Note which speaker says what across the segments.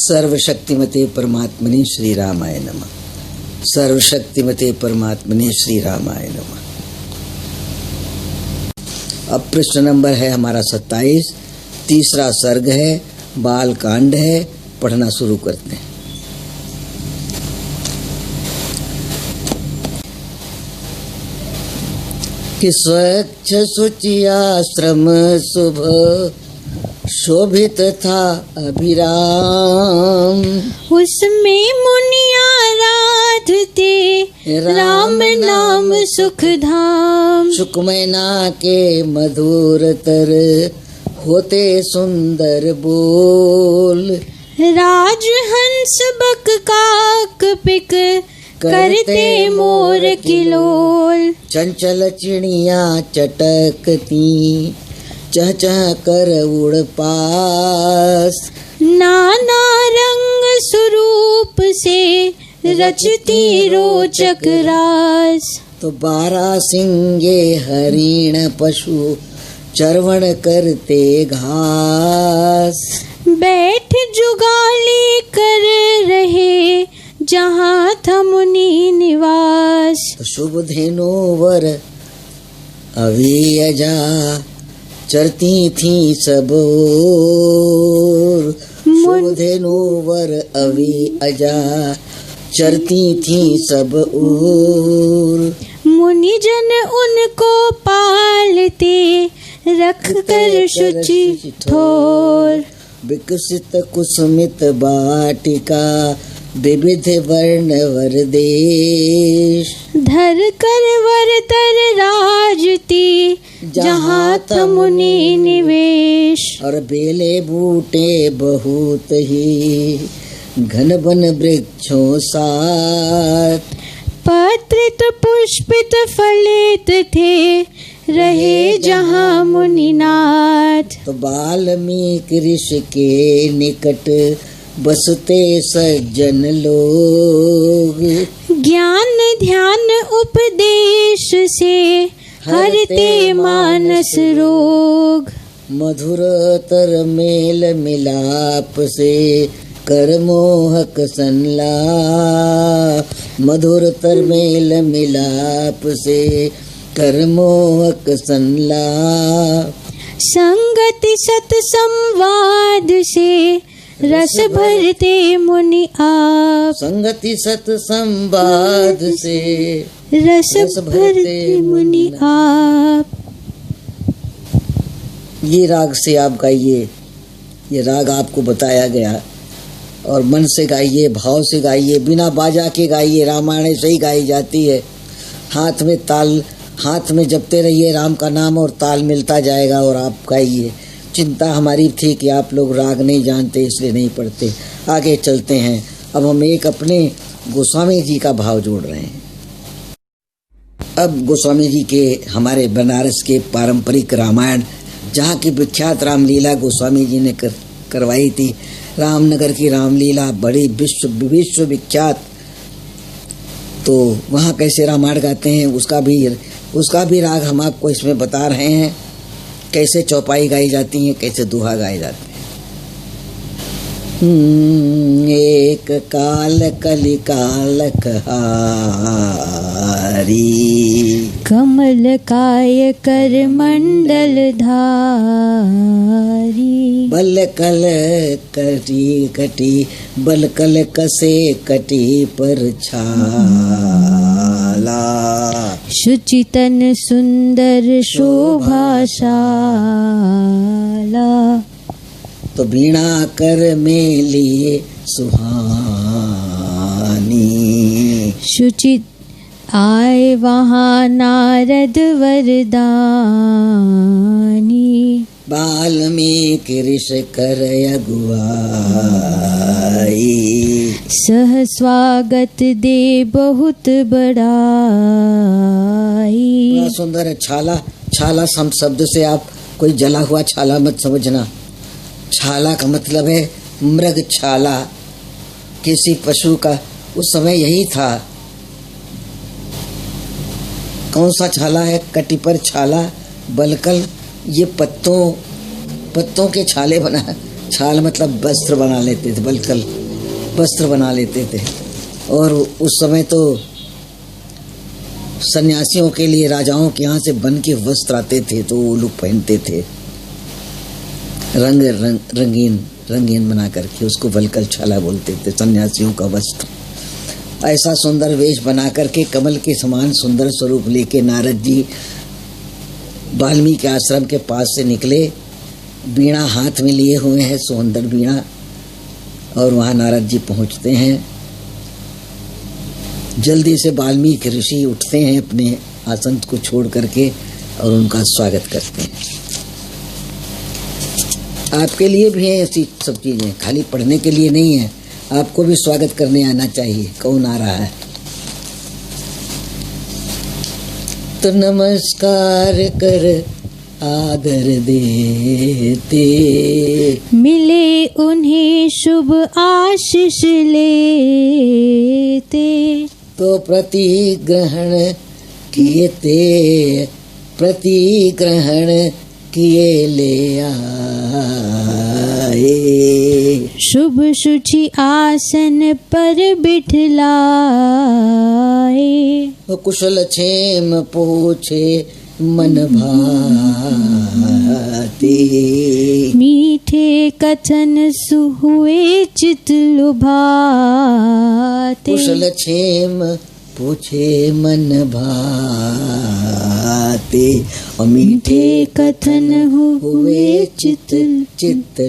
Speaker 1: सर्वशक्तिमते परमात्मने श्री रामाय नमः। सर्वशक्तिमते परमात्मने श्री रामाय नमः। अब प्रश्न नंबर है हमारा 27, तीसरा सर्ग है, बाल कांड है। पढ़ना शुरू करते हैं। कि स्वच्छ शुचि आश्रम शुभ शोभित था अभिराम,
Speaker 2: उसमें मुनि आराधते राम नाम सुख धाम।
Speaker 1: सुखमय ना के मधुर तर होते सुंदर बोल,
Speaker 2: राजहंस बक काक पिक करते मोर किलोल।
Speaker 1: चंचल चिड़िया चटकती चह चह कर उड़ पास,
Speaker 2: नाना रंग स्वरूप से रचती रोचक रास।
Speaker 1: तो 12 सिंगे हरिण पशु चरवण करते घास,
Speaker 2: बैठ जुगाली कर रहे जहाँ था मुनि निवास।
Speaker 1: तो शुभ धेनुवर अवियजा चरती थी सब ओर, शुभ धेनुवर अवियजा चरती थी सब ओर।
Speaker 2: मुनि जन उनको पालते रख कर शुचि ठोर,
Speaker 1: विकसित कुसुमित बाटिका विविध वर्ण वर देश,
Speaker 2: धर कर वर तर राजती जहाँ था मुनि निवेश।
Speaker 1: और बेले बूटे बहुत ही घन वन वृक्षों साथ,
Speaker 2: पत्रित पुष्पित फलित थे रहे जहाँ मुनिनाथ।
Speaker 1: तो वाल्मीकि ऋषि के निकट बसते सज्जन लोग,
Speaker 2: ज्ञान ध्यान उपदेश से हरते मानस रोग।
Speaker 1: मधुर तर मेल मिलाप से कर मोहक संलाप, मधुर तर मेल मिलाप से कर मोहक संलाप।
Speaker 2: संगति सत संवाद से रस भरते मुनि आप,
Speaker 1: संगति सत संवाद से
Speaker 2: रस भरते मुनि आप।
Speaker 1: ये राग से आप गाइए, ये राग आपको बताया गया और मन से गाइए, भाव से गाइए, बिना बाजा के गाइए। रामायण से ही गाई जाती है। हाथ में ताल, हाथ में जपते रहिए राम का नाम और ताल मिलता जाएगा और आप गाइए। चिंता हमारी थी कि आप लोग राग नहीं जानते इसलिए नहीं पढ़ते। आगे चलते हैं। अब हम एक अपने गोस्वामी जी का भाव जोड़ रहे हैं। अब गोस्वामी जी के हमारे बनारस के पारंपरिक रामायण, जहाँ की विख्यात रामलीला गोस्वामी जी ने करवाई थी। रामनगर की रामलीला बड़ी विश्व विख्यात। तो वहाँ कैसे रामायण गाते हैं उसका भी राग हम आपको इसमें बता रहे हैं। कैसे चौपाई गाई जाती है, कैसे दोहा गाए जाते हैं। एक काल कलिकाल कहारी,
Speaker 2: कमल काय कर मंडल धारी।
Speaker 1: बल कल कटी कटी बल कल कसे कटी पर छाला,
Speaker 2: शुचितन सुंदर शोभाशाला।
Speaker 1: तो वीणा कर में लिए सुहानी,
Speaker 2: शुचित आए वहाँ नारद वरदानी।
Speaker 1: वाल्मीकि ऋषि कर अगुआई,
Speaker 2: सह स्वागत दे बहुत बड़ाई।
Speaker 1: बड़ा सुंदर है। छाला, छाला सम शब्द से आप कोई जला हुआ छाला मत समझना। छाला का मतलब है मृग छाला, किसी पशु का। उस समय यही था। कौन सा छाला है? कटी पर छाला, बलकल, ये पत्तों के छाले छाल मतलब वस्त्र बना लेते थे, बलकल वस्त्र बना लेते थे। और उस समय तो सन्यासियों के लिए राजाओं के यहाँ से बन के वस्त्र आते थे, तो वो लोग पहनते थे रंगीन बना करके, उसको वलकल छाला बोलते थे, सन्यासियों का वस्त्र। ऐसा सुंदर वेश बना करके कमल के समान सुंदर स्वरूप लेके नारद जी वाल्मीकि आश्रम के पास से निकले, बीणा हाथ में लिए हुए हैं, सुंदर बीणा। और वहाँ नारद जी पहुँचते हैं। जल्दी से वाल्मीकि ऋषि उठते हैं अपने आसन को छोड़ करके और उनका स्वागत करते हैं। आपके लिए भी है ऐसी सब चीज़ें, खाली पढ़ने के लिए नहीं है, आपको भी स्वागत करने आना चाहिए। कौन आ रहा है? तो नमस्कार कर आदर देते,
Speaker 2: मिले उन्हें शुभ आशीष लेते,
Speaker 1: तो प्रतिग्रहण किए ते, प्रतिग्रहण किए ले आए,
Speaker 2: शुभ शुचि आसन पर बिठलाए,
Speaker 1: कुशल क्षेम पूछे मन भाते,
Speaker 2: मीठे कथन सुहुए चित लुभाते,
Speaker 1: कुशल क्षेम पूछे मन भाते, और मीठे कथन हुए चित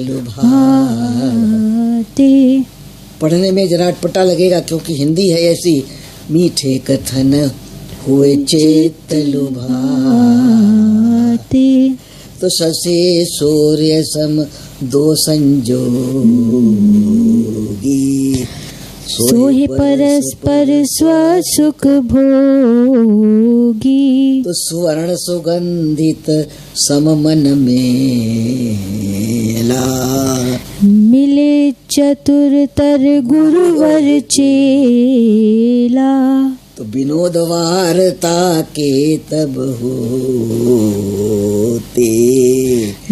Speaker 1: लुभाते। पढ़ने में जरा अटपटा लगेगा क्योंकि हिंदी है ऐसी। मीठे कथन हुए चित लुभाते, तो शशि सूर्य सम दो संजोगी,
Speaker 2: सोहे परस्पर स्वसुख भोगी,
Speaker 1: तो सुवर्ण सुगंधित सम मन मेला,
Speaker 2: मिले चतुरतर गुरुवर चेला,
Speaker 1: तो विनोद वार्ता के तब होते,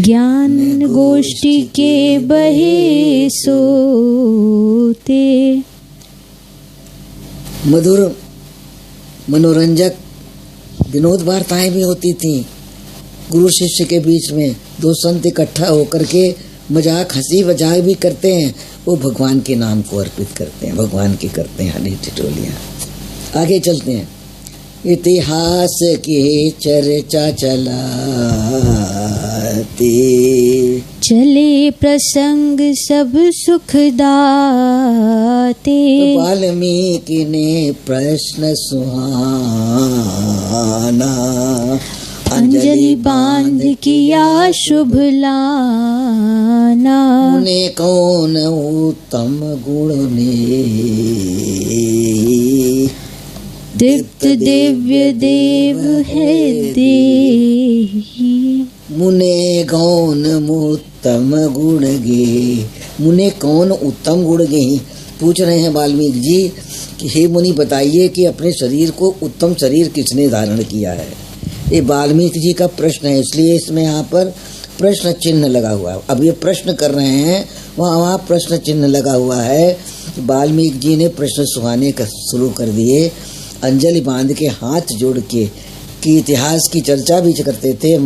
Speaker 2: ज्ञान गोष्ठी के बहे सोते,
Speaker 1: मधुर मनोरंजक विनोद वार्ताएं भी होती थी। गुरु शिष्य के बीच में दो संत इकट्ठा होकर के मजाक हंसी मजाक भी करते हैं, वो भगवान के नाम को अर्पित करते हैं, भगवान की करते हैं हनी टिटोलियाँ। आगे चलते हैं। इतिहास की चर्चा चलाते,
Speaker 2: चले प्रसंग सब सुखदाते,
Speaker 1: तो वाल्मीकि ने प्रश्न सुहाना,
Speaker 2: अंजलि बांध किया शुभ लाना,
Speaker 1: मुने कौन उत्तम गुण ने,
Speaker 2: दीप्त दिव्य देव है देही,
Speaker 1: मुने कौन उत्तम गुण गे, मुने कौन उत्तम गुण गे। पूछ रहे हैं वाल्मीकि जी कि हे मुनि बताइए कि अपने शरीर को उत्तम शरीर किसने धारण किया है। ये वाल्मीकि जी का प्रश्न है, इसलिए इसमें यहाँ पर प्रश्न चिन्ह लगा हुआ है। अब ये प्रश्न कर रहे हैं, वहाँ प्रश्न चिन्ह लगा हुआ है। वाल्मीकि जी ने प्रश्न सुहाने का शुरू कर दिए, अंजलि बांध के हाथ जोड़ के कि इतिहास की चर्चा भी करते थे,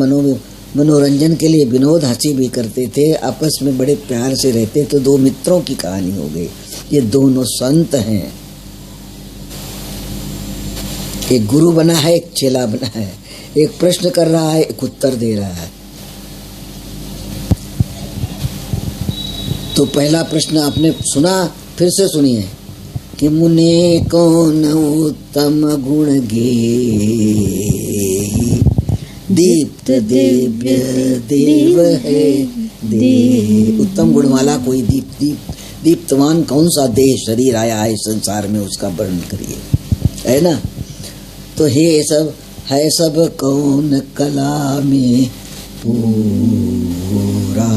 Speaker 1: मनोरंजन के लिए विनोद हंसी भी करते थे, आपस में बड़े प्यार से रहते। तो दो मित्रों की कहानी हो गई। ये दोनों संत हैं, एक गुरु बना है, एक चेला बना है, एक प्रश्न कर रहा है, एक उत्तर दे रहा है। तो पहला प्रश्न आपने सुना, फिर से सुनिए कि मुने कौन उत्तम गुण गे, दीप्त दिव्य देव है दे। उत्तम गुण वाला कोई दीप्तवान कौन सा देह शरीर आया है संसार में, उसका वर्णन करिए, है ना। तो हे सब है सब कौन कला में पूरा,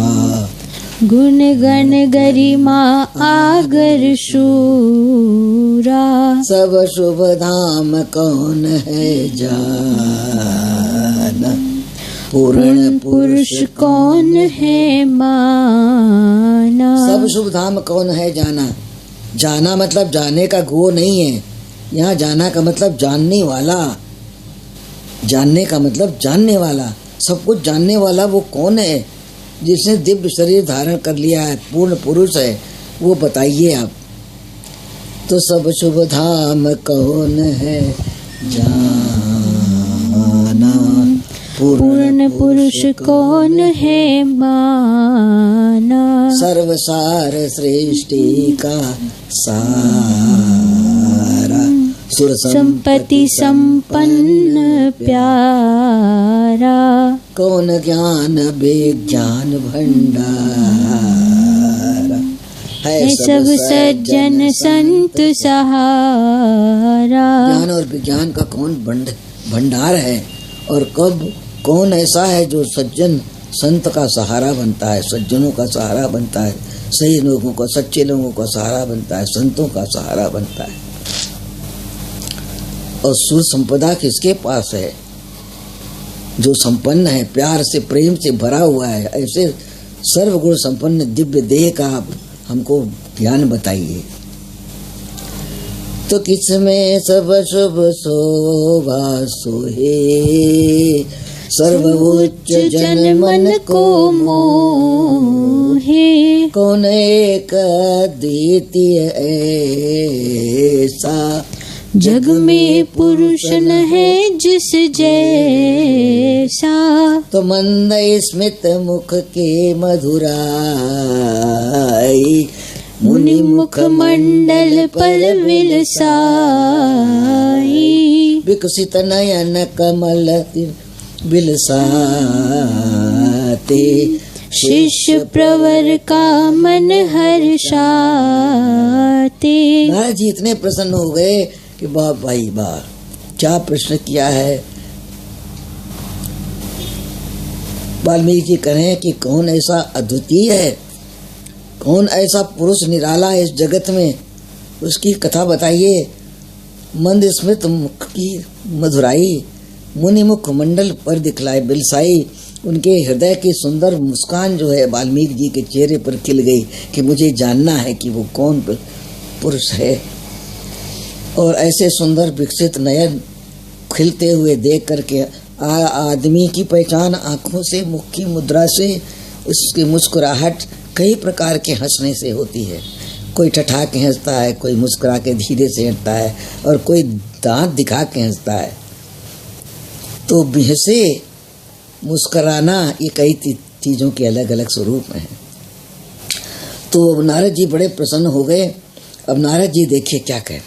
Speaker 2: गुण गण गरिमा आगर शूरा,
Speaker 1: सब शुभ धाम कौन है जाना,
Speaker 2: पूर्ण पुरुष कौन है माना।
Speaker 1: सब शुभ धाम कौन है जाना। जाना मतलब जाने का गो नहीं है, यहाँ जाना का मतलब जानने वाला। जानने का मतलब जानने वाला, सब कुछ जानने वाला वो कौन है जिसने दिव्य शरीर धारण कर लिया है, पूर्ण पुरुष है, वो बताइए आप। तो सब शुभ धाम कौन है जाना,
Speaker 2: पूर्ण पुरुष कौन है माना।
Speaker 1: सर्वसार सृष्टि का सारा, सुर
Speaker 2: संपत्ति संपन्न प्यारा।
Speaker 1: कौन ज्ञान विज्ञान भंडारा,
Speaker 2: है सब सज्जन संत सहारा।
Speaker 1: ज्ञान और विज्ञान का कौन भंडार है, और कब कौन ऐसा है जो सज्जन संत का सहारा बनता है, सज्जनों का सहारा बनता है, सही लोगों का, सच्चे लोगों का सहारा बनता है, संतों का सहारा बनता है। और सुर संपदा किसके पास है, जो संपन्न है, प्यार से प्रेम से भरा हुआ है। ऐसे सर्वगुण संपन्न दिव्य देह का आप हमको ज्ञान बताइए। तो किसमें सब शुभ शोभा सोहे, सर्वोच्च जन मन को मोहे। कौन एक द्वितीय ऐसा,
Speaker 2: जग में पुरुष न है जिस जैसा।
Speaker 1: तो मंद स्मित मुख के मधुराई,
Speaker 2: मुनि मुख मंडल पर विलसाई।
Speaker 1: विकसित नयन कमल बिलसाते,
Speaker 2: शिष्य प्रवर का मन हर्षाते।
Speaker 1: नारद जी इतने प्रसन्न हो गए कि वाह भाई वाह, क्या प्रश्न किया है। वाल्मीकि जी कहें कि कौन ऐसा अद्वितीय है, कौन ऐसा पुरुष निराला है इस जगत में, उसकी कथा बताइए। मंद स्मित मुख की मधुराई, मुनि मुख मंडल पर दिखलाए बिलसाई। उनके हृदय की सुंदर मुस्कान जो है वाल्मीकि जी के चेहरे पर खिल गई कि मुझे जानना है कि वो कौन पुरुष है। और ऐसे सुंदर विकसित नयन खिलते हुए देख करके आदमी की पहचान आँखों से, मुख की मुद्रा से, उसकी मुस्कुराहट कई प्रकार के हंसने से होती है। कोई ठठा के हंसता है, कोई मुस्कुरा के धीरे से हंसता है, और कोई दांत दिखा के हंसता है। तो हंसे मुस्कराना ये कई चीज़ों के अलग अलग स्वरूप हैं। तो नारद जी बड़े प्रसन्न हो गए। अब नारद जी देखिए क्या कहें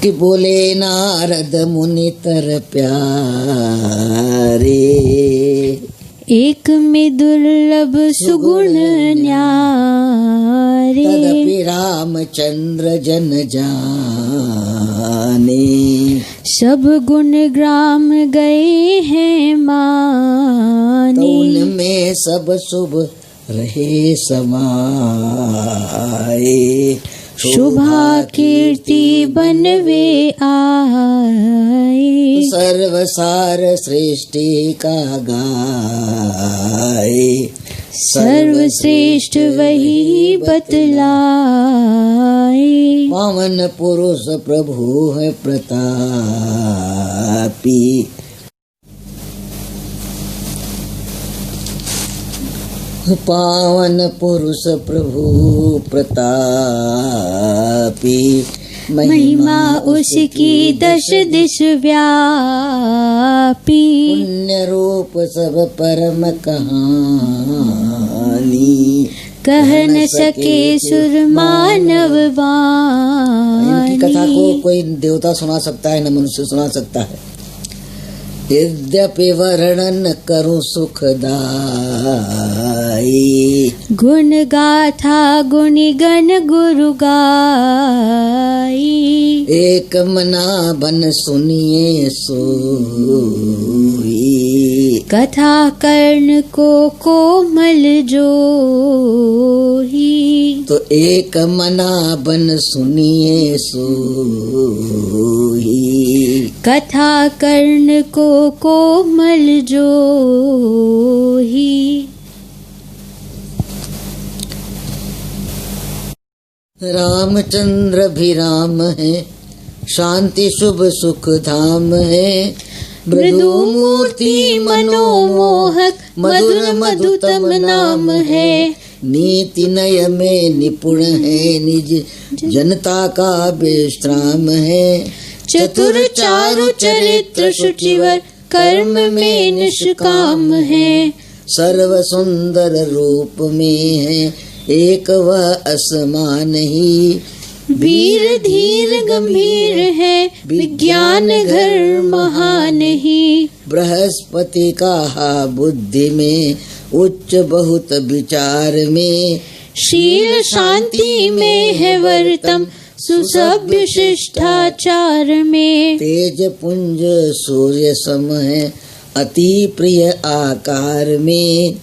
Speaker 1: कि बोले नारद मुनि तर प्यारे,
Speaker 2: एक में दुर्लभ सुगुण न्यारे।
Speaker 1: तदपि रामचंद्र जन जाने,
Speaker 2: सब गुण ग्राम गए हैं माने।
Speaker 1: तो उनमें सब शुभ रहे समाए,
Speaker 2: शुभा कीर्ति बनवे आए।
Speaker 1: सर्वसार सृष्टि का गाए,
Speaker 2: सर्वश्रेष्ठ वही बतलाए।
Speaker 1: पावन पुरुष प्रभु है प्रतापी, पावन पुरुष प्रभु प्रतापी।
Speaker 2: महिमा उसकी दश दिश व्यापी।
Speaker 1: पुण्य रूप सब परम कहानी,
Speaker 2: कह न सके सुर मानव वाणी।
Speaker 1: इनकी कथा को कोई देवता सुना सकता है, न मनुष्य सुना सकता है। यद्यपि वर्णन करूं सुखदाई,
Speaker 2: गुण गाथा गुणी गण गुरु गाई।
Speaker 1: एक मना बन सुनिए सोई,
Speaker 2: कथा कर्ण को कोमल जोही।
Speaker 1: तो एक मना बन सुनिए सोही।
Speaker 2: कथा कर्ण को कोमल जोही।
Speaker 1: रामचंद्र भी राम है, शांति शुभ सुख धाम है।
Speaker 2: मृदु मूर्ति मनोमोहक मधुर मधुतम नाम है।
Speaker 1: नीति नय में निपुण है, निज जनता का विश्राम है।
Speaker 2: चतुर चारु चरित्र शुचिवर कर्म में निष्काम है।
Speaker 1: सर्व सुंदर रूप में है, एक वह असमान ही।
Speaker 2: वीर धीर गंभीर है, विज्ञान घर महान ही।
Speaker 1: बृहस्पति का बुद्धि में, उच्च बहुत विचार में।
Speaker 2: शील शांति में है वर्तम, सुसभ्य शिष्टाचार में।
Speaker 1: तेज पुंज सूर्य सम है, अति प्रिय आकार में।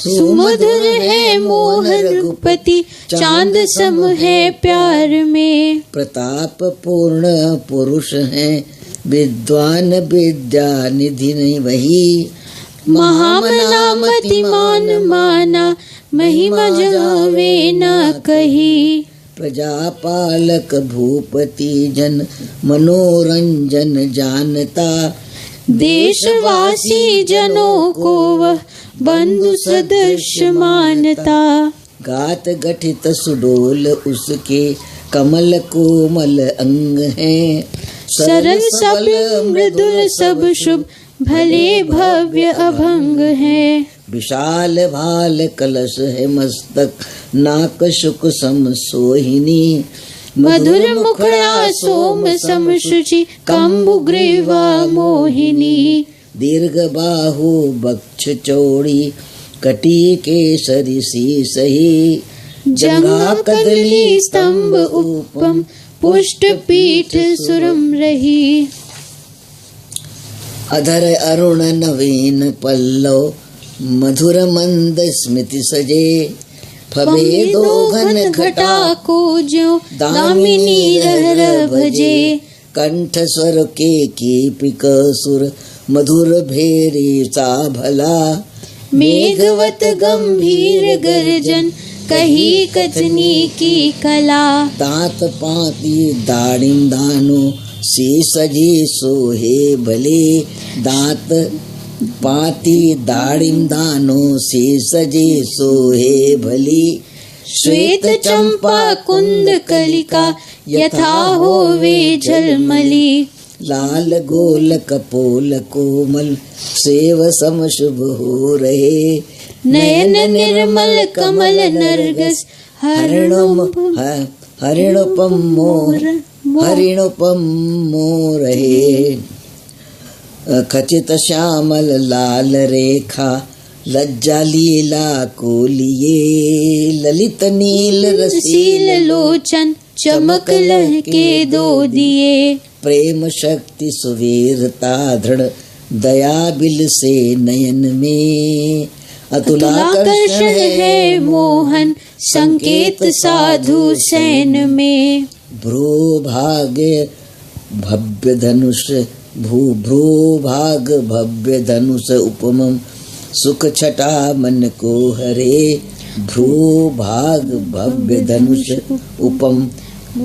Speaker 2: सुमधुर है मोहन रघुपति, चांद सम है प्यार में।
Speaker 1: प्रताप पूर्ण पुरुष है, विद्वान विद्या निधि नहीं वही।
Speaker 2: महामना मतिमान माना, महिमा जावे न कही।
Speaker 1: प्रजापालक भूपति जन, मनोरंजन जानता।
Speaker 2: देशवासी जनों को वह बंधु सदृश मानता।
Speaker 1: गात गठित सुडोल उसके, कमल कोमल अंग है।
Speaker 2: सरल सबल मृदुल सब शुभ, भले भव्य अभंग है।
Speaker 1: विशाल भाल कलश है मस्तक, नाक शुक सम सोहिनी।
Speaker 2: मधुर मुखड़ा सोम सम शुचि, कंबु ग्रीवा मोहिनी।
Speaker 1: दीर्घ बाहु बक्ष चौड़ी, कटी केसरी सी सही।
Speaker 2: जंघा कदली स्तंभ उपम, पुष्ट पीठ सुरम रही।
Speaker 1: अधर अरुण नवीन पल्लव, मधुर मंद स्मृति सजे। फबे दो घन घटा
Speaker 2: को जो दामिनी रह भजे।
Speaker 1: कंठ स्वर के कीपिक सुर, मधुर भेरी सा भला।
Speaker 2: मेघवत गंभीर गर्जन, कही कथनी की कला।
Speaker 1: दांत पाती दाड़िम दानो, सी सजी सोहे भले। दांत पाती दाड़िम दानो, सी सजी सोहे भली।
Speaker 2: श्वेत चंपा कुंद कलिका, यथा होवे झलमली।
Speaker 1: लाल गोल कपोल कोमल, सेव सम शुभ हो रहे।
Speaker 2: नयन निर्मल कमल नरगस,
Speaker 1: हरिणोपम मोर है। खचित श्यामल लाल रेखा, लज्जा लीला को लिए। ललित नील
Speaker 2: रसील लोचन, चमक लहके दो दिए।
Speaker 1: प्रेम शक्ति सुवीरता दृढ़, दया बिल से नयन में। अतुलाकर्षण है
Speaker 2: मोहन, संकेत साधु सैन में।
Speaker 1: भ्रूभाग्य भव्य धनुष, भ्रूभाग भव्य धनुष उपमम। सुख छटा मन को हरे, भ्रूभाग भव्य धनुष उपम।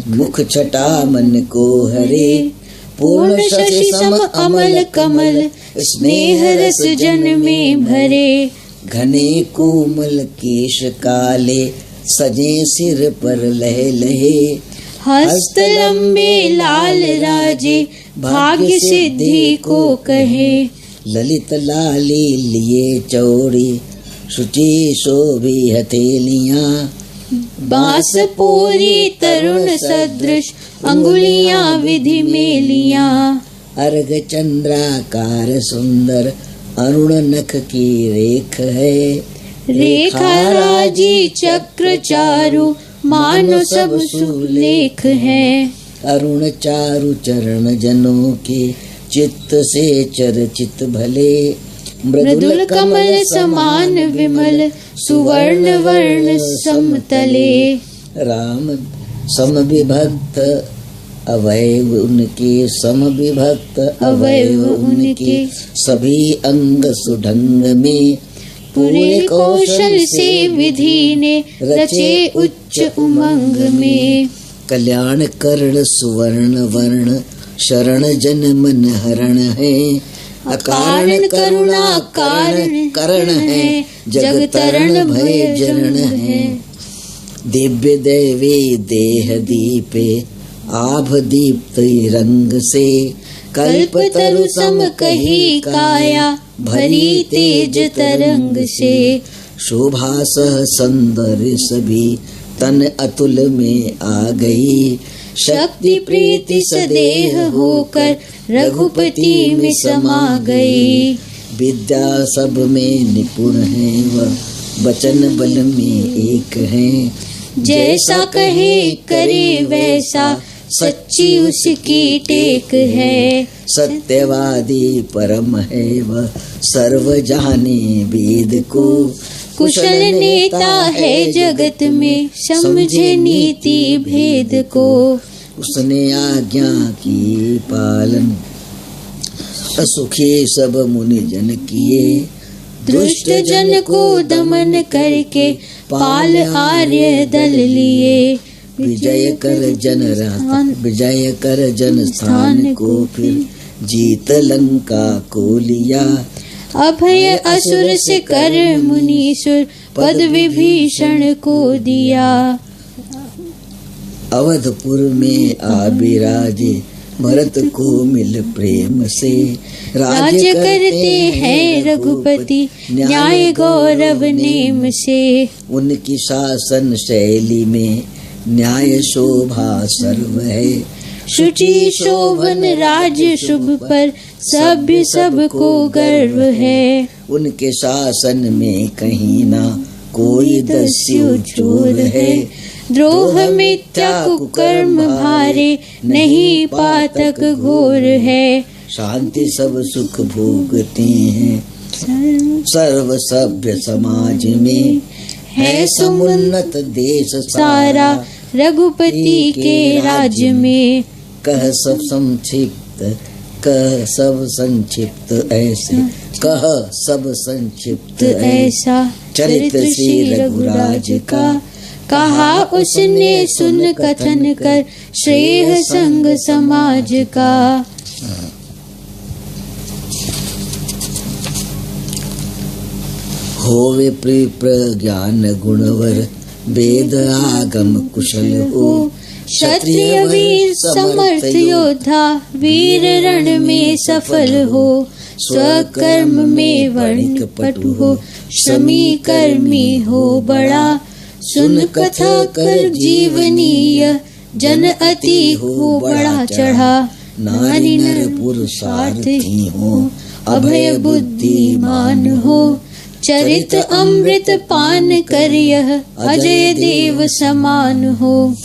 Speaker 1: मुख छटा मन को हरे। पूर्ण शशि सम अमल कमल, स्नेह रस जन में भरे। घने कोमल केश काले, सजे सिर पर लहे लहे।
Speaker 2: हस्त लंबे लाल राजे, भाग्य सिद्धि को कहे।
Speaker 1: ललित लाली लिए चौड़ी, शुचि शोभी हथेलियां।
Speaker 2: बांस पोरी तरुण सदृश, अंगुलियां विधि मेलियां।
Speaker 1: अर्घ चंद्राकार सुंदर, अरुण नख की रेख है।
Speaker 2: रेखा राजी चक्र चारु, मानो सब सुलेख है।
Speaker 1: अरुण चारु चरण जनों के, चित्त से चर्चित भले।
Speaker 2: मृदुल कमल समान विमल सुवर्ण वर्ण समतले।
Speaker 1: राम समविभक्त अवयव उनके, समविभक्त अवयव उनके, सभी अंग सुढंग में
Speaker 2: पूरे कौशल से विधि ने रचे उच्च उमंग में।
Speaker 1: कल्याण कर्ण सुवर्ण वर्ण शरण जन मन हरण है। अकारण करुणा कारण करण है, जग तरण भय जरण है। दिव्य देवी देह दीपे आभ दीप्त रंग से, कल्प तरु सम कही काया भरी तेज तरंग से। शोभा सह सौंदर्य सभी तन अतुल में आ गई, शक्ति प्रीति सदेह होकर रघुपति में समा गई। विद्या सब में निपुण है वह, वचन बल में एक है।
Speaker 2: जैसा कहे करे वैसा, सच्ची उसकी टेक है।
Speaker 1: सत्यवादी परम है वह, सर्व जाने वेद को।
Speaker 2: कुशल नेता है जगत में, समझे नीति भेद को।
Speaker 1: उसने आज्ञा की पालन, सुखी सब मुनि जन किए।
Speaker 2: दुष्ट जन को दमन करके, पाल आर्य दल लिए।
Speaker 1: विजय कर जन स्थान को फिर, जीत लंका को लिया।
Speaker 2: अभय असुर से कर मुनीसुर, पद विभीषण को दिया।
Speaker 1: अवधपुर में आ बिराजे, भरत को मिल प्रेम से।
Speaker 2: राज्य करते हैं रघुपति, न्याय गौरव नेम से।
Speaker 1: उनकी शासन शैली में न्याय शोभा सर्व है।
Speaker 2: शुचि शोभन राज शुभ पर, सभ्य सबको गर्व है।
Speaker 1: उनके शासन में कहीं ना कोई दस्यु चोर है।
Speaker 2: द्रोह मिथ्या कुकर्म भारे, नहीं पातक घोर है।
Speaker 1: शांति सब सुख भोगते हैं सर्व सभ्य समाज में। है समुन्नत देश सारा,
Speaker 2: रघुपति के राज्य में।
Speaker 1: कह सब संक्षिप्त, कह सब संक्षिप्त ऐसे, कह सब संक्षिप्त ऐसा। चरित्र श्री रघुराज का,
Speaker 2: कहा उसने सुन कथन कर, श्रेय संग समाज का।
Speaker 1: होवे प्रज्ञान गुणवर, वेद आगम कुशल हो।
Speaker 2: क्षत्रिय वीर समर्थ योद्धा, वीर रण में सफल हो। स्वकर्म में वणिक पटु हो, श्रमी कर्मी हो बड़ा। सुन कथा कर जीवनीय, जन अति हो बड़ा चढ़ा।
Speaker 1: नारी नर पुरुषार्थी हो, अभय बुद्धिमान हो।
Speaker 2: चरित अमृत पान कर यह, अजय देव समान हो।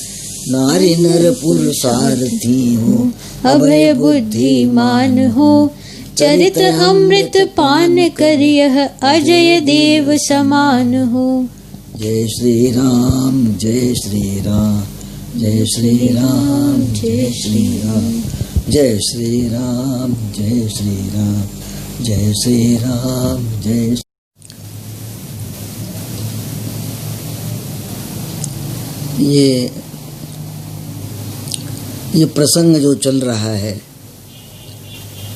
Speaker 1: नारी नर पुरुषार्थी हो,
Speaker 2: अभय बुद्धिमान हो। चरित अमृत पान कर यह, अजय देव समान हो।
Speaker 1: जय श्री राम, जय श्री राम, जय श्री राम, जय श्री राम, जय श्री राम, जय श्री राम, जय श्री राम, जय। ये प्रसंग जो चल रहा है,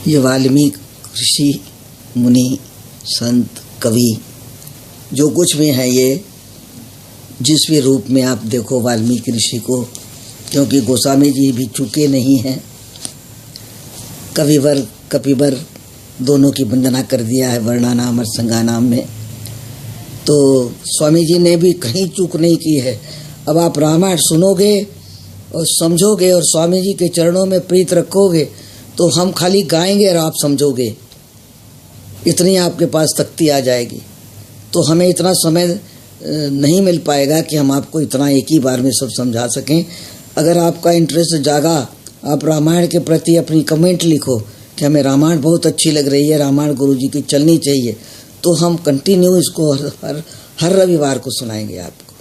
Speaker 1: ये वाल्मीकि ऋषि मुनि संत कवि जो कुछ भी है, ये जिस भी रूप में आप देखो वाल्मीकि ऋषि को, क्योंकि गोस्वामी जी भी चूके नहीं हैं। कविवर कपिवर दोनों की वंदना कर दिया है वर्णानाम और संज्ञानाम में, तो स्वामी जी ने भी कहीं चूक नहीं की है। अब आप रामायण सुनोगे और समझोगे और स्वामी जी के चरणों में प्रीत रखोगे, तो हम खाली गाएंगे और आप समझोगे, इतनी आपके पास तख्ती आ जाएगी। तो हमें इतना समय नहीं मिल पाएगा कि हम आपको इतना एक ही बार में सब समझा सकें। अगर आपका इंटरेस्ट जागा, आप रामायण के प्रति अपनी कमेंट लिखो कि हमें रामायण बहुत अच्छी लग रही है, रामायण गुरु जी की चलनी चाहिए, तो हम कंटिन्यू इसको हर रविवार को सुनाएंगे आपको।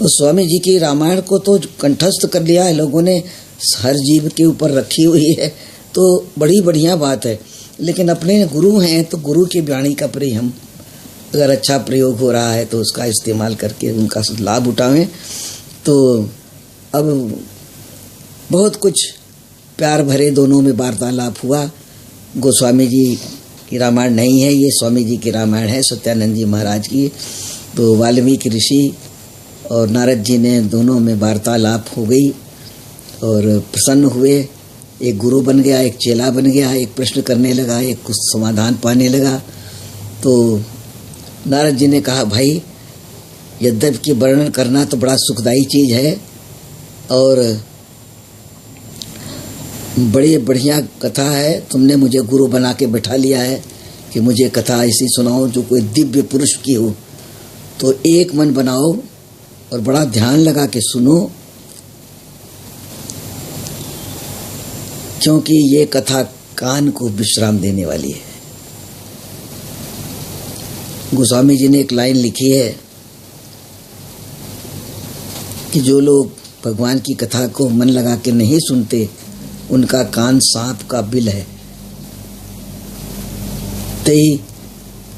Speaker 1: और स्वामी जी की रामायण को तो कंठस्थ कर लिया है लोगों ने, हर जीव के ऊपर रखी हुई है, तो बड़ी बढ़िया बात है। लेकिन अपने गुरु हैं तो गुरु की वाणी का हम अगर अच्छा प्रयोग हो रहा है तो उसका इस्तेमाल करके उनका लाभ उठाएं। तो अब बहुत कुछ प्यार भरे दोनों में वार्तालाप हुआ। गोस्वामी जी की रामायण नहीं है ये, स्वामी जी की रामायण है, सत्यानंद जी महाराज की। तो वाल्मीकि ऋषि और नारद जी ने दोनों में वार्तालाप हो गई और प्रसन्न हुए। एक गुरु बन गया, एक चेला बन गया, एक प्रश्न करने लगा, एक कुछ समाधान पाने लगा। तो नारद जी ने कहा, भाई यद्यपि कि वर्णन करना तो बड़ा सुखदायी चीज़ है और बड़ी बढ़िया कथा है, तुमने मुझे गुरु बना के बैठा लिया है कि मुझे कथा ऐसी सुनाओ जो कोई दिव्य पुरुष की हो। तो एक मन बनाओ और बड़ा ध्यान लगा के सुनो, क्योंकि ये कथा कान को विश्राम देने वाली है। गोस्वामी जी ने एक लाइन लिखी है कि जो लोग भगवान की कथा को मन लगा के नहीं सुनते उनका कान सांप का बिल है। तई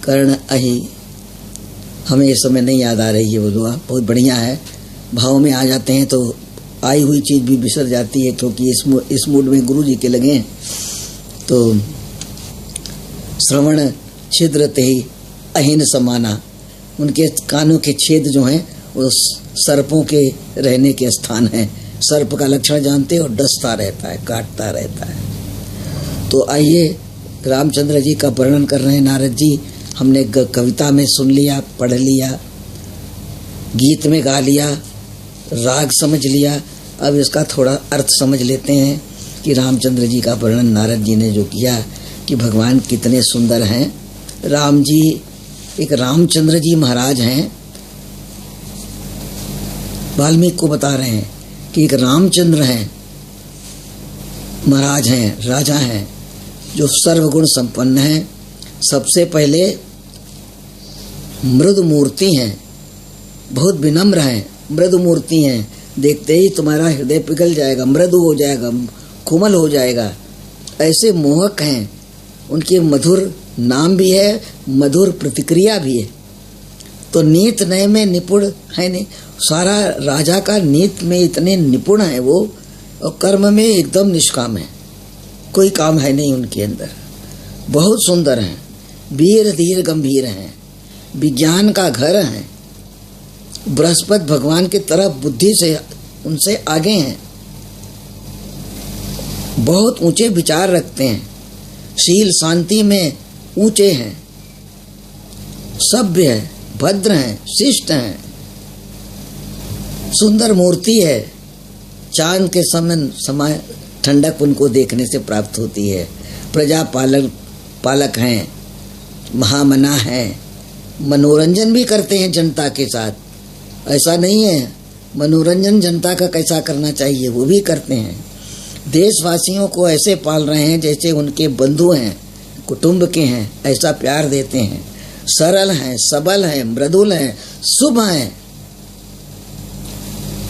Speaker 1: कर्ण अहि, हमें इस समय नहीं याद आ रही है वो दुआ, बहुत बढ़िया है। भाव में आ जाते हैं तो आई हुई चीज़ भी बिसर जाती है, क्योंकि इस मूड में गुरु जी के लगे। तो श्रवण छिद्र ते अहिन समाना, उनके कानों के छेद जो हैं वो सर्पों के रहने के स्थान हैं। सर्प का लक्षण जानते और डसता रहता है, काटता रहता है। तो आइए, रामचंद्र जी का वर्णन कर रहे हैं नारद जी। हमने कविता में सुन लिया, पढ़ लिया, गीत में गा लिया, राग समझ लिया। अब इसका थोड़ा अर्थ समझ लेते हैं कि रामचंद्र जी का वर्णन नारद जी ने जो किया कि भगवान कितने सुंदर हैं। राम जी एक रामचंद्र जी महाराज हैं, वाल्मीकि को बता रहे हैं कि एक रामचंद्र हैं, महाराज हैं, राजा हैं, जो सर्वगुण संपन्न हैं। सबसे पहले मृदु मूर्ति हैं, बहुत विनम्र हैं, मृदु मूर्ति हैं। देखते ही तुम्हारा हृदय पिघल जाएगा, मृदु हो जाएगा, कोमल हो जाएगा, ऐसे मोहक हैं। उनके मधुर नाम भी है, मधुर प्रतिक्रिया भी है। तो नीत नय में निपुण है, नहीं सारा राजा का नीत में इतने निपुण है वो, और कर्म में एकदम निष्काम है, कोई काम है नहीं उनके अंदर। बहुत सुंदर हैं, वीर धीर गंभीर हैं, विज्ञान का घर हैं, बृहस्पति भगवान की तरफ बुद्धि से उनसे आगे हैं, बहुत ऊंचे विचार रखते हैं, शील शांति में ऊंचे हैं, सभ्य हैं, भद्र हैं, शिष्ट हैं, सुंदर मूर्ति है। चांद के समय ठंडक उनको देखने से प्राप्त होती है। प्रजा पालक हैं, महामना हैं, मनोरंजन भी करते हैं जनता के साथ। ऐसा नहीं है, मनोरंजन जनता का कैसा करना चाहिए वो भी करते हैं। देशवासियों को ऐसे पाल रहे हैं जैसे उनके बंधु हैं, कुटुंब के हैं, ऐसा प्यार देते हैं। सरल हैं, सबल हैं, मृदुल हैं, शुभ हैं,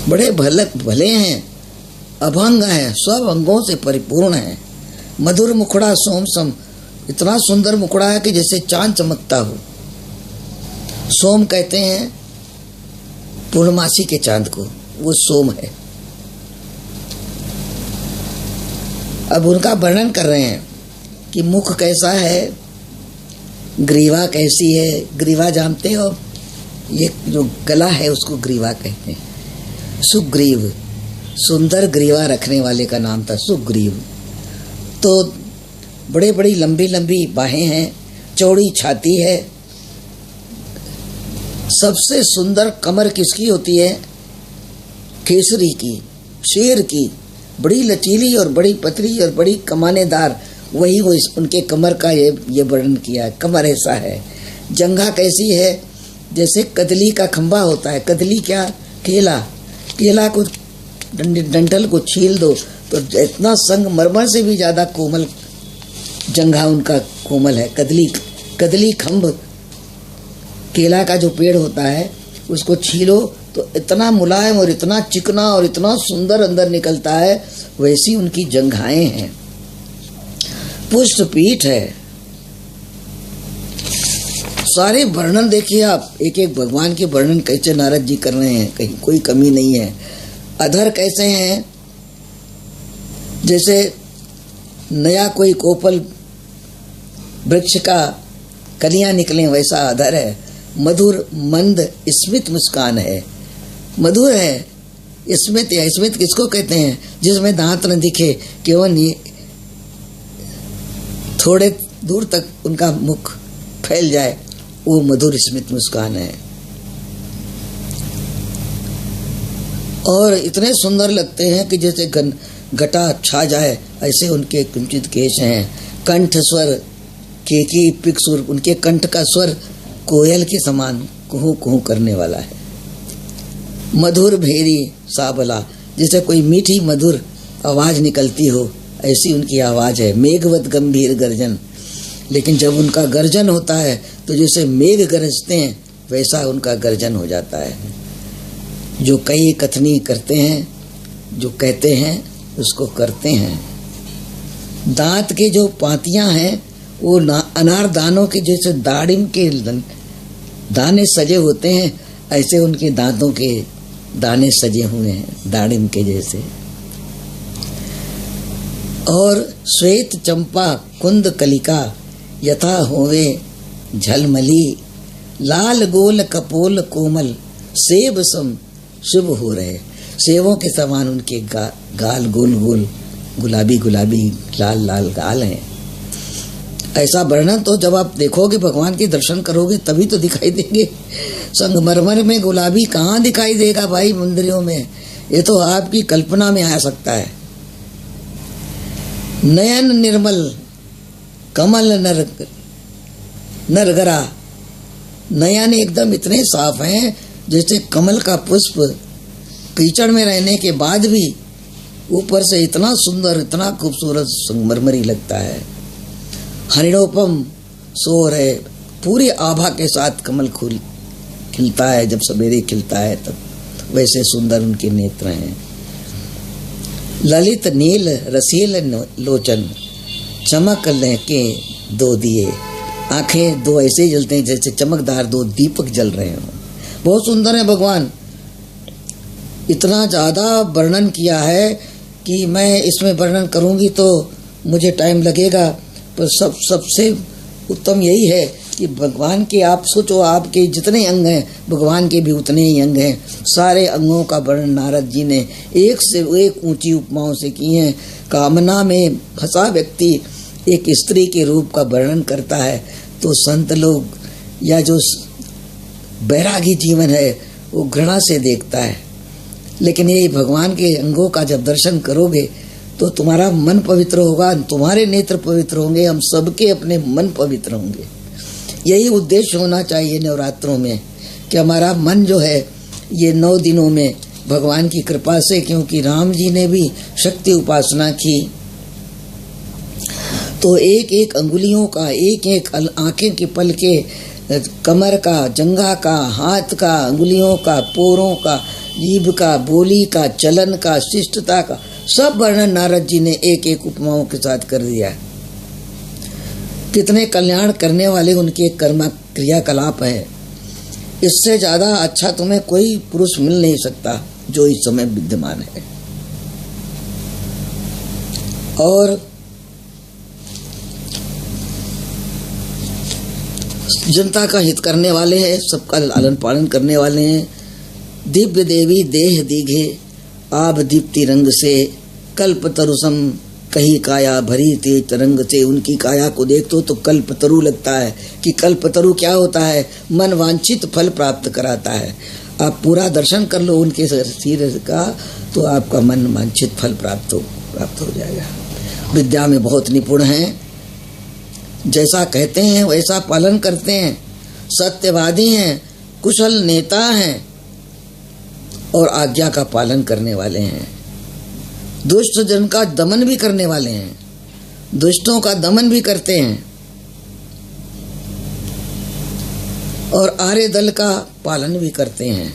Speaker 1: बड़े भले हैं, अभंग हैं, सब अंगों से परिपूर्ण हैं। मधुर मुखड़ा सोम सम, इतना सुंदर मुखड़ा है कि जैसे चांद चमकता हो। सोम कहते हैं पूर्णमासी के चांद को, वो सोम है। अब उनका वर्णन कर रहे हैं कि मुख कैसा है, ग्रीवा कैसी है। ग्रीवा जानते हो, ये जो गला है उसको ग्रीवा कहते हैं। सुग्रीव, सुंदर ग्रीवा रखने वाले का नाम था सुग्रीव। तो बड़े बड़ी लंबी लंबी बाहें हैं, चौड़ी छाती है। सबसे सुंदर कमर किसकी होती है? केसरी की, शेर की, बड़ी लचीली और बड़ी पतली और बड़ी कमानेदार। वही वो उनके कमर का ये वर्णन किया है। कमर ऐसा है। जंघा कैसी है? जैसे कदली का खंभा होता है। कदली क्या? केला। केला को डंठल को छील दो तो इतना संगमरमर से भी ज़्यादा कोमल जंघा उनका कोमल है। कदली खंभ, केला का जो पेड़ होता है उसको छीलो तो इतना मुलायम और इतना चिकना और इतना सुंदर अंदर निकलता है, वैसी उनकी जंघाएं हैं। पुष्ट पीठ है। सारे वर्णन देखिए आप, एक एक भगवान के वर्णन कैसे नारद जी कर रहे हैं, कहीं कोई कमी नहीं है। अधर कैसे हैं, जैसे नया कोई कोपल वृक्ष का कलियां निकले वैसा अधर है। मधुर मंद स्मित मुस्कान है। मधुर है, स्मित है। स्मित किसको कहते हैं? जिसमें दांत न दिखे, केवल थोड़े दूर तक उनका मुख फैल जाए, वो मधुर स्मित मुस्कान है। और इतने सुंदर लगते हैं कि जैसे घटा छा जाए, ऐसे उनके कुंचित केश हैं। कंठ स्वर केकी पिकसुर, उनके कंठ का स्वर कोयल के समान कुहू कुहू करने वाला है। मधुर भेरी साबला, जैसे कोई मीठी मधुर आवाज निकलती हो, ऐसी उनकी आवाज है। मेघवत गंभीर गर्जन, लेकिन जब उनका गर्जन होता है तो जैसे मेघ गरजते हैं वैसा उनका गर्जन हो जाता है। जो कई कथनी करते हैं, जो कहते हैं उसको करते हैं। दांत के जो पातियां हैं वो अनार दानों के जैसे दाड़िम के दाने सजे होते हैं, ऐसे उनके दांतों के दाने सजे हुए हैं, दाड़िम के जैसे। और श्वेत चंपा कुंद कलिका यथा होवे झलमली, लाल गोल कपोल कोमल सेब सम शुभ हो रहे। सेबों के समान उनके गाल गोल गोल गुलाबी गुलाबी लाल लाल गाल हैं। ऐसा वर्णन तो जब आप देखोगे, भगवान के दर्शन करोगे तभी तो दिखाई देंगे। संगमरमर में गुलाबी कहाँ दिखाई देगा भाई मंदिरों में? ये तो आपकी कल्पना में आ सकता है। नयन निर्मल कमल नरगरा, नयन एकदम इतने साफ हैं जैसे कमल का पुष्प कीचड़ में रहने के बाद भी ऊपर से इतना सुंदर, इतना खूबसूरत संगमरमरी लगता है। हरिणोपम सोर है, पूरी आभा के साथ कमल खिलता है, जब सवेरे खिलता है तब वैसे सुंदर उनके नेत्र हैं। ललित नील रसील लोचन चमक के दो दिए, आंखें दो ऐसे जलते हैं जैसे चमकदार दो दीपक जल रहे हों। बहुत सुंदर है भगवान। इतना ज़्यादा वर्णन किया है कि मैं इसमें वर्णन करूंगी तो मुझे टाइम लगेगा, पर सबसे उत्तम यही है कि भगवान के, आप सोचो आपके जितने अंग हैं भगवान के भी उतने ही अंग हैं। सारे अंगों का वर्णन नारद जी ने एक से एक ऊंची उपमाओं से किए हैं। कामना में फंसा व्यक्ति एक स्त्री के रूप का वर्णन करता है तो संत लोग या जो बैरागी जीवन है वो घृणा से देखता है, लेकिन ये भगवान के अंगों का जब दर्शन करोगे तो तुम्हारा मन पवित्र होगा, तुम्हारे नेत्र पवित्र होंगे, हम सबके अपने मन पवित्र होंगे। यही उद्देश्य होना चाहिए नवरात्रों में कि हमारा मन जो है ये 9 दिनों में भगवान की कृपा से, क्योंकि राम जी ने भी शक्ति उपासना की तो एक एक अंगुलियों का, एक एक आंखें के पल के, कमर का, जंघा का, हाथ का, अंगुलियों का, पोरों का, जीभ का, बोली का, चलन का, शिष्टता का, सब वर्णन नारद जी ने एक एक उपमाओं के साथ कर दिया। कितने कल्याण करने वाले उनके कर्म क्रियाकलाप है। इससे ज्यादा अच्छा तुम्हें कोई पुरुष मिल नहीं सकता जो इस समय विद्यमान है। और जनता का हित करने वाले हैं, सबका लालन पालन करने वाले हैं। दिव्य देवी देह दीघे आभ दीप्ति रंग से, कल्प तरुसम कही काया भरी तेज तरंग से। उनकी काया को देखते तो कल्प तरु लगता है कि कल्प तरु क्या होता है? मन वांछित फल प्राप्त कराता है। आप पूरा दर्शन कर लो उनके शरीर का तो आपका मन वांछित फल प्राप्त हो जाएगा। विद्या में बहुत निपुण हैं, जैसा कहते हैं वैसा पालन करते हैं, सत्यवादी हैं, कुशल नेता हैं और आज्ञा का पालन करने वाले हैं। दुष्ट जन का दमन भी करने वाले हैं। दुष्टों का दमन भी करते हैं और आर्य दल का पालन भी करते हैं।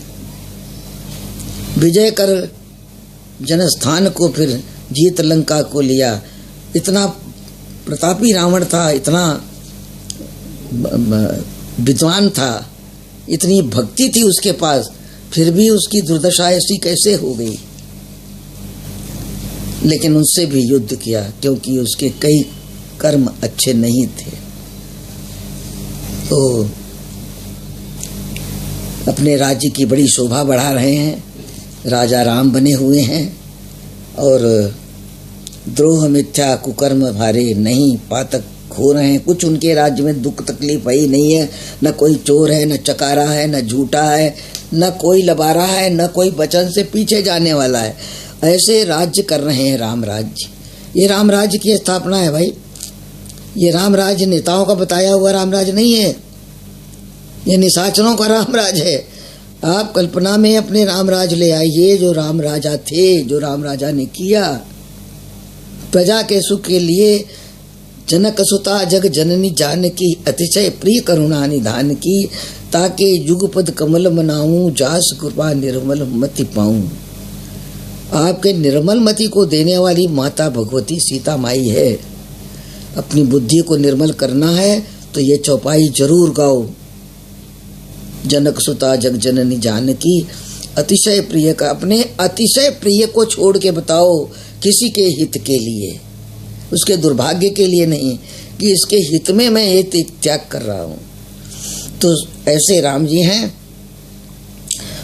Speaker 1: विजय कर जनस्थान को फिर जीत लंका को लिया। इतना प्रतापी रावण था, इतना विद्वान था, इतनी भक्ति थी उसके पास, फिर भी उसकी दुर्दशा ऐसी कैसे हो गई। लेकिन उनसे भी युद्ध किया क्योंकि उसके कई कर्म अच्छे नहीं थे। तो अपने राज्य की बड़ी शोभा बढ़ा रहे हैं, राजा राम बने हुए हैं और द्रोह मिथ्या कुकर्म भारे नहीं पातक हो रहे हैं। कुछ उनके राज्य में दुख तकलीफ ही नहीं है, न कोई चोर है, न चकारा है, न झूठा है, न कोई लबारा है, न कोई वचन से पीछे जाने वाला है। ऐसे राज्य कर रहे हैं राम राज्य। ये राम राज्य की स्थापना है भाई। ये राम राज्य नेताओं का बताया हुआ राम राज्य नहीं है, ये निशाचरों का राम राज है। आप कल्पना में अपने राम राज ले आइए, जो राम राजा थे, जो राम राजा ने किया प्रजा के सुख के लिए। जनक सुता जग जननी जानकी, अतिशय प्रिय करुणा निधान की, ताके युगपद कमल मनाऊं, जास कृपा निर्मल मति पाऊं। आपके निर्मल मति को देने वाली माता भगवती सीता माई है। अपनी बुद्धि को निर्मल करना है तो ये चौपाई जरूर गाओ। जनक सुता जग जननी जानकी, अतिशय प्रिय का, अपने अतिशय प्रिय को छोड़ के बताओ किसी के हित के लिए, उसके दुर्भाग्य के लिए नहीं, कि इसके हित में मैं ये त्याग कर रहा हूँ। तो ऐसे राम जी हैं।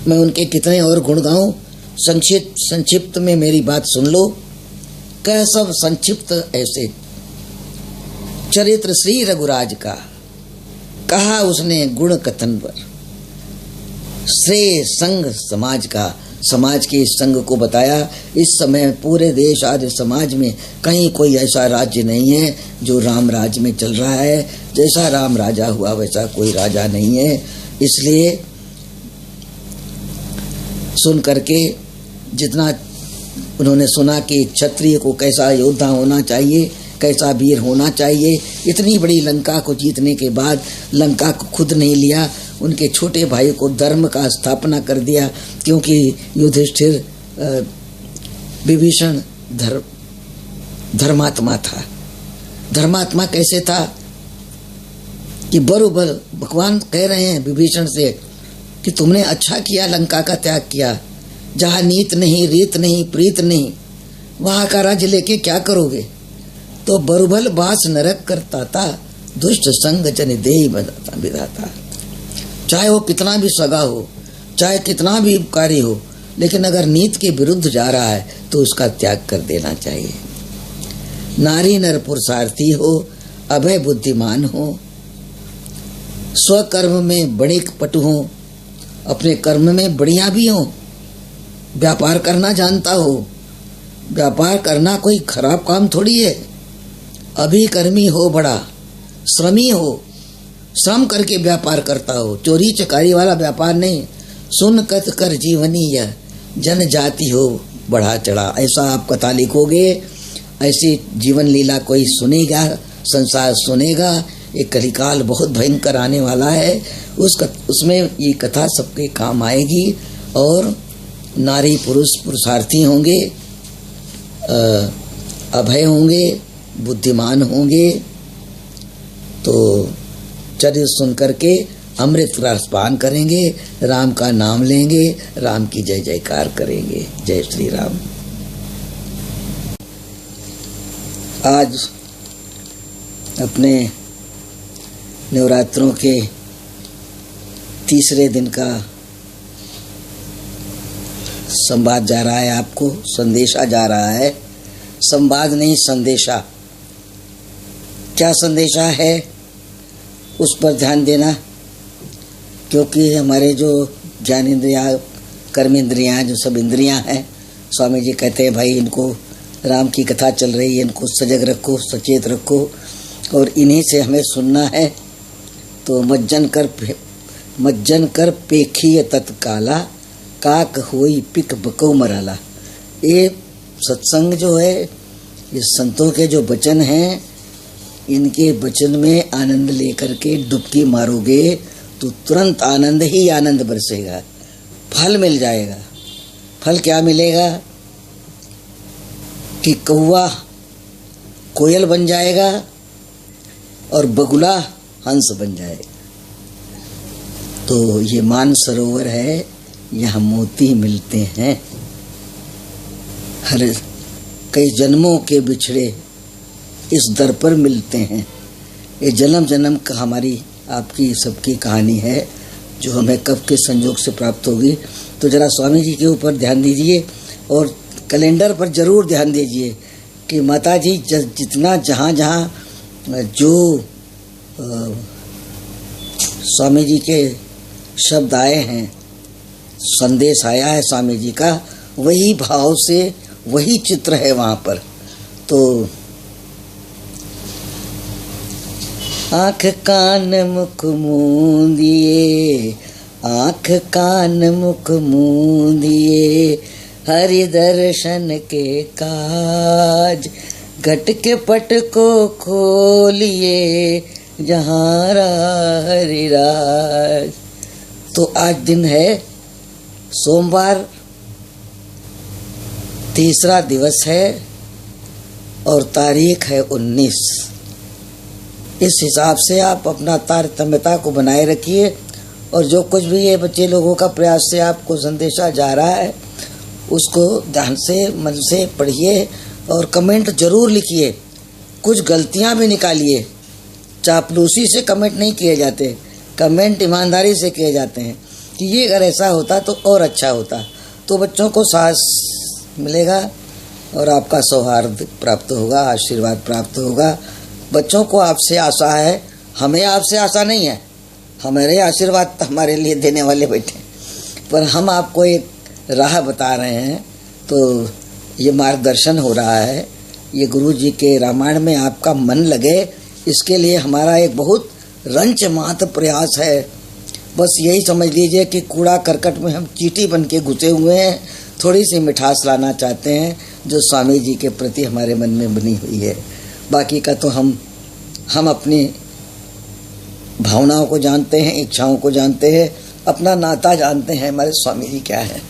Speaker 1: मैं उनके कितने और गुण गाऊं। संक्षिप्त में मेरी बात सुन लो। कह सब संक्षिप्त ऐसे चरित्र श्री रघुराज का कहा उसने गुण कथन पर। श्रेय संग समाज का, समाज के इस संग को बताया। इस समय पूरे देश आदि समाज में कहीं कोई ऐसा राज्य नहीं है जो राम राज्य में चल रहा है। जैसा राम राजा हुआ वैसा कोई राजा नहीं है। इसलिए सुन करके जितना उन्होंने सुना कि क्षत्रिय को कैसा योद्धा होना चाहिए, कैसा वीर होना चाहिए, इतनी बड़ी लंका को जीतने के बाद लंका को खुद नहीं लिया, उनके छोटे भाई को धर्म का स्थापना कर दिया। क्योंकि युधिष्ठिर विभीषण धर्मात्मा था। धर्मात्मा कैसे था कि बरोबर भगवान कह रहे हैं विभीषण से कि तुमने अच्छा किया, लंका का त्याग किया। जहाँ नीत नहीं, रीत नहीं, प्रीत नहीं, वहाँ का राज्य लेके क्या करोगे। तो बरुबल बास नरक करता था, दुष्ट संग जन देहि विधाता। चाहे वो कितना भी सगा हो, चाहे कितना भी उपकारी हो, लेकिन अगर नीत के विरुद्ध जा रहा है तो उसका त्याग कर देना चाहिए। नारी नर पुरुषार्थी हो, अभय बुद्धिमान हो, स्वकर्म में बड़े पटु हो, अपने कर्म में बढ़िया भी हो, व्यापार करना जानता हो। व्यापार करना कोई खराब काम थोड़ी है। अभिकर्मी हो, बड़ा श्रमी हो, श्रम करके व्यापार करता हो, चोरी चकारी वाला व्यापार नहीं। सुन कत कर जीवनी यह जन जाति हो बढ़ा चढ़ा। ऐसा आप कथा लिखोगे, ऐसी जीवन लीला कोई सुनेगा, संसार सुनेगा। एक कलिकाल बहुत भयंकर आने वाला है, उसमें ये कथा सबके काम आएगी। और नारी पुरुष पुरुषार्थी होंगे, अभय होंगे, बुद्धिमान होंगे। तो चरित्र सुन करके अमृत रस पान करेंगे, राम का नाम लेंगे, राम की जय जयकार करेंगे। जय श्री राम। आज अपने नवरात्रों के तीसरे दिन का संवाद जा रहा है, आपको संदेशा जा रहा है। संवाद नहीं, संदेशा। क्या संदेशा है उस पर ध्यान देना, क्योंकि हमारे जो ज्ञानेंद्रियाँ, कर्मेंद्रियाँ, जो सब इंद्रियाँ हैं, स्वामी जी कहते हैं भाई इनको, राम की कथा चल रही है, इनको सजग रखो, सचेत रखो, और इन्हीं से हमें सुनना है। तो मज्जन कर पेखिय तत्काला, काक होई पिक बको मराला। ये सत्संग जो है ये संतों के जो वचन हैं, इनके वचन में आनंद लेकर के डुबकी मारोगे तो तुरंत आनंद ही आनंद बरसेगा, फल मिल जाएगा। फल क्या मिलेगा कि कौवा कोयल बन जाएगा और बगुला हंस बन जाएगा। तो ये मानसरोवर है, यहाँ मोती मिलते हैं। हर कई जन्मों के बिछड़े इस दर पर मिलते हैं। ये जन्म जन्म का हमारी आपकी सबकी कहानी है, जो हमें कब के संयोग से प्राप्त होगी। तो जरा स्वामी जी के ऊपर ध्यान दीजिए और कैलेंडर पर जरूर ध्यान दीजिए कि माता जी जितना जहाँ जहाँ जो स्वामी जी के शब्द आए हैं, संदेश आया है स्वामी जी का, वही भाव से वही चित्र है वहाँ पर। तो आँख कान मुख मूंदिए, आँख कान मुख मूंदिए, हरि दर्शन के काज, घट के पट को खोलिए, जहाँ हरि राज। तो आज दिन है सोमवार, तीसरा दिवस है और तारीख है 19। इस हिसाब से आप अपना तारतम्यता को बनाए रखिए और जो कुछ भी ये बच्चे लोगों का प्रयास से आपको संदेशा जा रहा है उसको ध्यान से मन से पढ़िए और कमेंट जरूर लिखिए। कुछ गलतियां भी निकालिए। चापलूसी से कमेंट नहीं किए जाते, कमेंट ईमानदारी से किए जाते हैं कि ये अगर ऐसा होता तो और अच्छा होता। तो बच्चों को साहस मिलेगा और आपका सौहार्द प्राप्त होगा, आशीर्वाद प्राप्त होगा। बच्चों को आपसे आशा है, हमें आपसे आशा नहीं है। हमारे आशीर्वाद तो हमारे लिए देने वाले बैठे, पर हम आपको एक राह बता रहे हैं। तो ये मार्गदर्शन हो रहा है, ये गुरु जी के रामायण में आपका मन लगे, इसके लिए हमारा एक बहुत रंच मात्र प्रयास है। बस यही समझ लीजिए कि कूड़ा करकट में हम चींटी बन के घुसे हुए हैं, थोड़ी सी मिठास लाना चाहते हैं जो स्वामी जी के प्रति हमारे मन में बनी हुई है। बाकी का तो हम अपनी भावनाओं को जानते हैं, इच्छाओं को जानते हैं, अपना नाता जानते हैं, हमारे स्वामी जी क्या है।